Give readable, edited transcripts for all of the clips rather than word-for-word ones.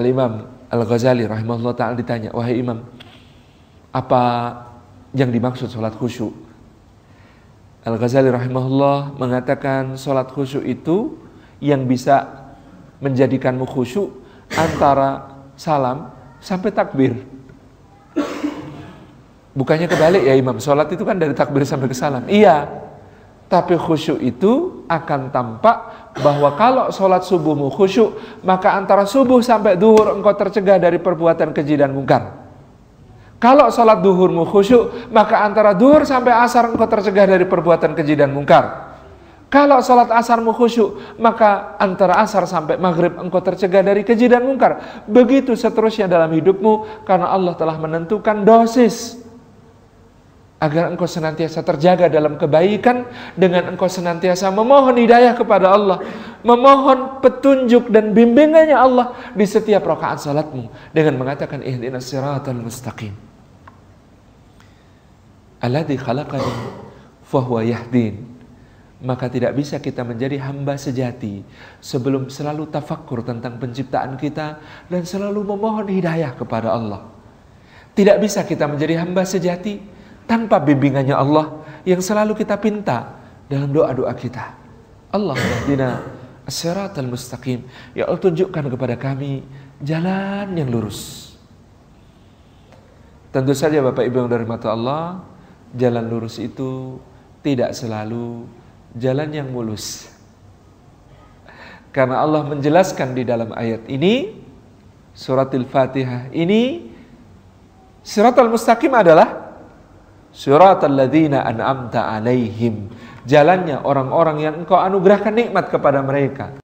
Al-Imam Al-Ghazali rahimahullah ta'ala ditanya, wahai imam, apa yang dimaksud sholat khusyuk? Al-Ghazali rahimahullah mengatakan sholat khusyuk itu yang bisa menjadikanmu khusyuk antara salam sampai takbir. Bukannya kebalik ya imam, sholat itu kan dari takbir sampai ke salam. Iya, tapi khusyuk itu akan tampak bahwa kalau sholat subuhmu khusyuk, maka antara subuh sampai duhur engkau tercegah dari perbuatan keji dan mungkar. Kalau sholat duhurmu khusyuk, maka antara duhur sampai asar engkau tercegah dari perbuatan keji dan mungkar. Kalau sholat asarmu khusyuk, maka antara asar sampai maghrib engkau tercegah dari keji dan mungkar. Begitu seterusnya dalam hidupmu, karena Allah telah menentukan dosis agar engkau senantiasa terjaga dalam kebaikan dengan engkau senantiasa memohon hidayah kepada Allah, memohon petunjuk dan bimbingannya Allah di setiap rakaat salatmu dengan mengatakan ihdinas siratal mustaqim. Alladzi khalaqani fahuwa yahdin. Maka tidak bisa kita menjadi hamba sejati sebelum selalu tafakkur tentang penciptaan kita dan selalu memohon hidayah kepada Allah. Tidak bisa kita menjadi hamba sejati tanpa bimbingannya Allah yang selalu kita pinta dalam doa-doa kita. Allah yahdina as-siratal mustaqim. Ya Allah, tunjukkan kepada kami jalan yang lurus. Tentu saja Bapak Ibu yang dirahmati Allah, jalan lurus itu tidak selalu jalan yang mulus. Karena Allah menjelaskan di dalam ayat ini, surat Al-Fatihah ini, siratal mustaqim adalah siratal ladzina an'amta alaihim, jalannya orang-orang yang engkau anugerahkan nikmat kepada mereka.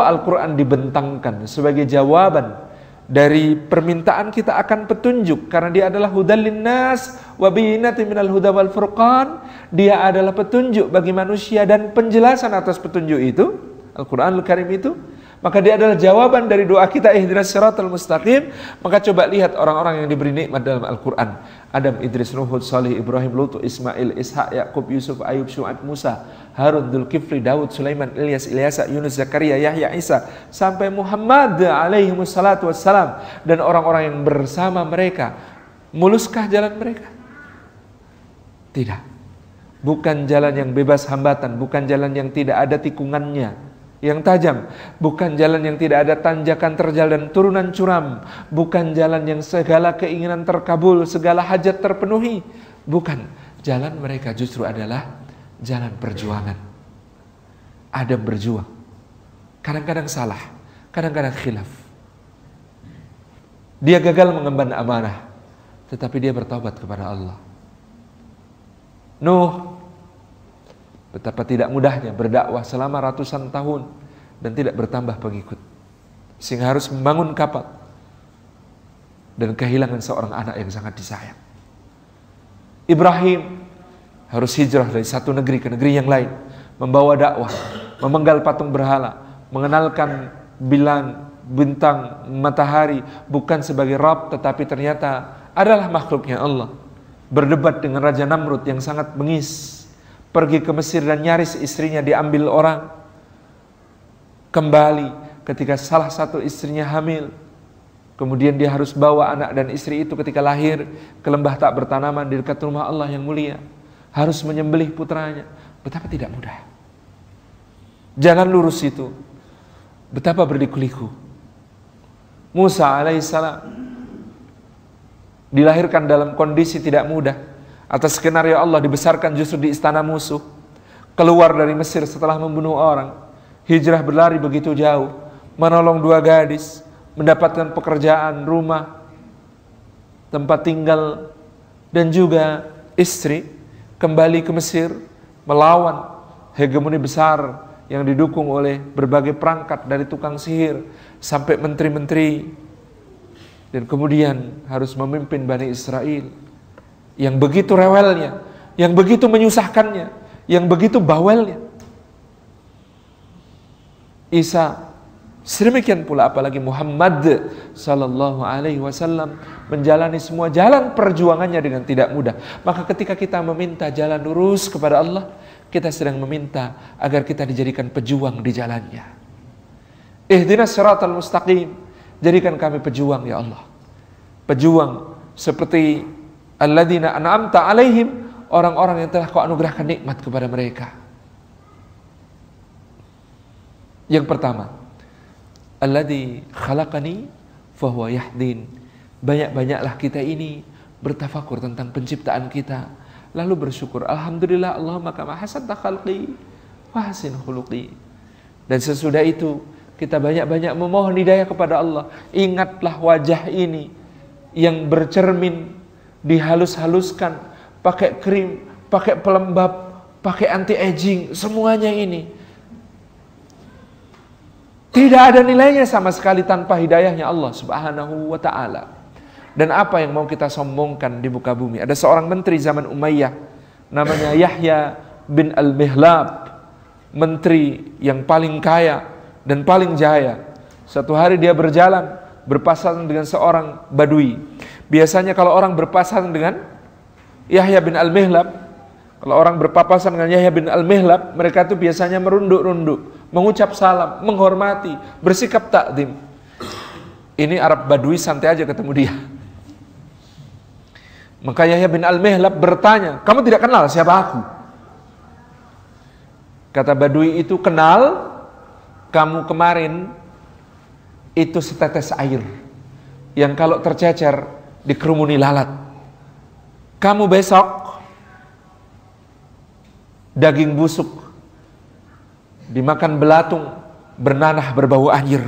Al-Quran dibentangkan sebagai jawaban dari permintaan kita akan petunjuk, karena dia adalah hudal linnas wa bayyinatin minal huda wal furqan. Dia adalah petunjuk bagi manusia dan penjelasan atas petunjuk itu, Al-Quranul Karim itu. Maka dia adalah jawaban dari doa kita ihdinas siratal mustaqim. Maka coba lihat orang-orang yang diberi nikmat dalam Al-Quran: Adam, Idris, Nuh, Salih, Ibrahim, Lut, Ismail, Ishak, Yakub, Yusuf, Ayub, Syu'aib, Musa, Harun, Dzulkifli, Daud, Sulaiman, Ilyas, Ilyasa, Yunus, Zakaria, Yahya, Isa, sampai Muhammad alaihi wassalatu wassalam dan orang-orang yang bersama mereka. Muluskah jalan mereka? Tidak. Bukan jalan yang bebas hambatan, bukan jalan yang tidak ada tikungannya yang tajam, bukan jalan yang tidak ada tanjakan terjal dan turunan curam, bukan jalan yang segala keinginan terkabul, segala hajat terpenuhi. Bukan. Jalan mereka justru adalah jalan perjuangan. Adam berjuang, kadang-kadang salah, kadang-kadang khilaf. Dia gagal mengemban amanah, tetapi dia bertaubat kepada Allah. Nuh, betapa tidak mudahnya berdakwah selama ratusan tahun dan tidak bertambah pengikut, sehingga harus membangun kapal dan kehilangan seorang anak yang sangat disayang. Ibrahim harus hijrah dari satu negeri ke negeri yang lain, membawa dakwah, memenggal patung berhala, mengenalkan bulan, bintang, matahari bukan sebagai Rabb, tetapi ternyata adalah makhluknya Allah. Berdebat dengan Raja Namrud yang sangat bengis, pergi ke Mesir dan nyaris istrinya diambil orang. Kembali ketika salah satu istrinya hamil, kemudian dia harus bawa anak dan istri itu ketika lahir ke lembah tak bertanaman di dekat rumah Allah yang mulia, harus menyembelih putranya. Betapa tidak mudah. Jalan lurus itu betapa berliku-liku. Musa alaihissalam dilahirkan dalam kondisi tidak mudah. Atas skenario Allah dibesarkan justru di istana musuh. Keluar dari Mesir setelah membunuh orang. Hijrah berlari begitu jauh, menolong dua gadis, mendapatkan pekerjaan, rumah, tempat tinggal, dan juga istri. Kembali ke Mesir, melawan hegemoni besar yang didukung oleh berbagai perangkat dari tukang sihir sampai menteri-menteri. Dan kemudian harus memimpin Bani Israel yang begitu rewelnya, yang begitu menyusahkannya, yang begitu bawelnya. Isa, sedemikian pula apalagi Muhammad sallallahu alaihi wasallam menjalani semua jalan perjuangannya dengan tidak mudah. Maka ketika kita meminta jalan lurus kepada Allah, kita sedang meminta agar kita dijadikan pejuang di jalannya. Ihdinas siratal mustaqim. Jadikan kami pejuang ya Allah. Pejuang seperti alladzina an'amta alaihim, orang-orang yang telah Kau anugerahkan nikmat kepada mereka. Yang pertama, alladzi khalaqani fahuwa yahdin. Banyak-banyaklah kita ini bertafakur tentang penciptaan kita, lalu bersyukur, alhamdulillah Allahumma kama hasanta khalqi wa hasin khuluqi. Dan sesudah itu kita banyak-banyak memohon hidayah kepada Allah. Ingatlah wajah ini yang bercermin, dihalus-haluskan, pakai krim, pakai pelembab, pakai anti-aging, semuanya ini tidak ada nilainya sama sekali tanpa hidayahnya Allah Subhanahu wa ta'ala. Dan apa yang mau kita sombongkan di muka bumi? Ada seorang menteri zaman Umayyah, namanya Yahya bin Al-Mihlab, menteri yang paling kaya dan paling jaya. Suatu hari dia berjalan berpasangan dengan seorang badui. Biasanya kalau orang berpasangan dengan Yahya bin Al-Mihlab, kalau orang berpapasan dengan Yahya bin Al-Mihlab, mereka itu biasanya merunduk-runduk, mengucap salam, menghormati, bersikap takdim. Ini Arab badui santai aja ketemu dia. Maka Yahya bin Al-Mihlab bertanya, kamu tidak kenal siapa aku? Kata badui itu, kenal. Kamu kemarin itu setetes air yang kalau tercecer dikerumuni lalat. Kamu besok daging busuk, dimakan belatung, bernanah berbau anjir.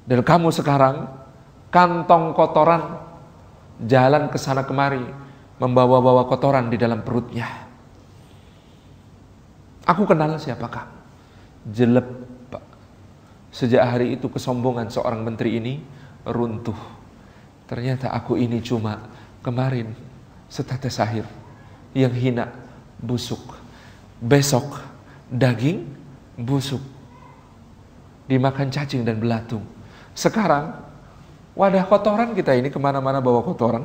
Dan kamu sekarang kantong kotoran, jalan ke sana kemari, membawa-bawa kotoran di dalam perutnya. Aku kenal siapa kamu. Jelek, Pak. Sejak hari itu kesombongan seorang menteri ini runtuh. Ternyata aku ini cuma kemarin setetes air yang hina, busuk. Besok daging busuk, dimakan cacing dan belatung. Sekarang wadah kotoran kita ini kemana-mana bawa kotoran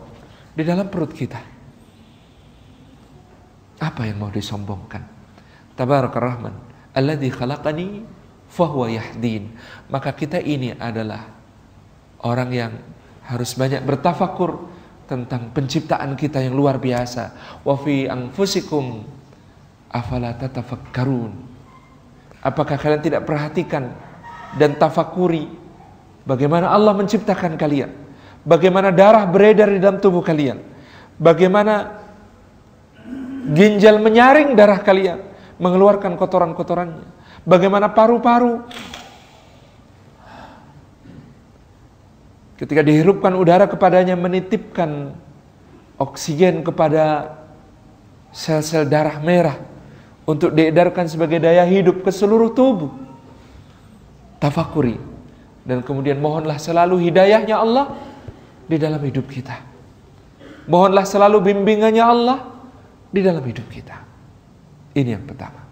di dalam perut kita. Apa yang mau disombongkan? Tabarakar Rahman, alladzi khalaqani fahuwa yahdin. Maka kita ini adalah orang yang harus banyak bertafakur tentang penciptaan kita yang luar biasa. Wa fi anfusikum afala tatafakkarun. Apakah kalian tidak perhatikan dan tafakuri bagaimana Allah menciptakan kalian? Bagaimana darah beredar di dalam tubuh kalian? Bagaimana ginjal menyaring darah kalian, mengeluarkan kotoran-kotorannya? Bagaimana paru-paru ketika dihirupkan udara kepadanya menitipkan oksigen kepada sel-sel darah merah untuk diedarkan sebagai daya hidup ke seluruh tubuh. Tafakuri dan kemudian mohonlah selalu hidayahnya Allah di dalam hidup kita. Mohonlah selalu bimbingannya Allah di dalam hidup kita. Ini yang pertama.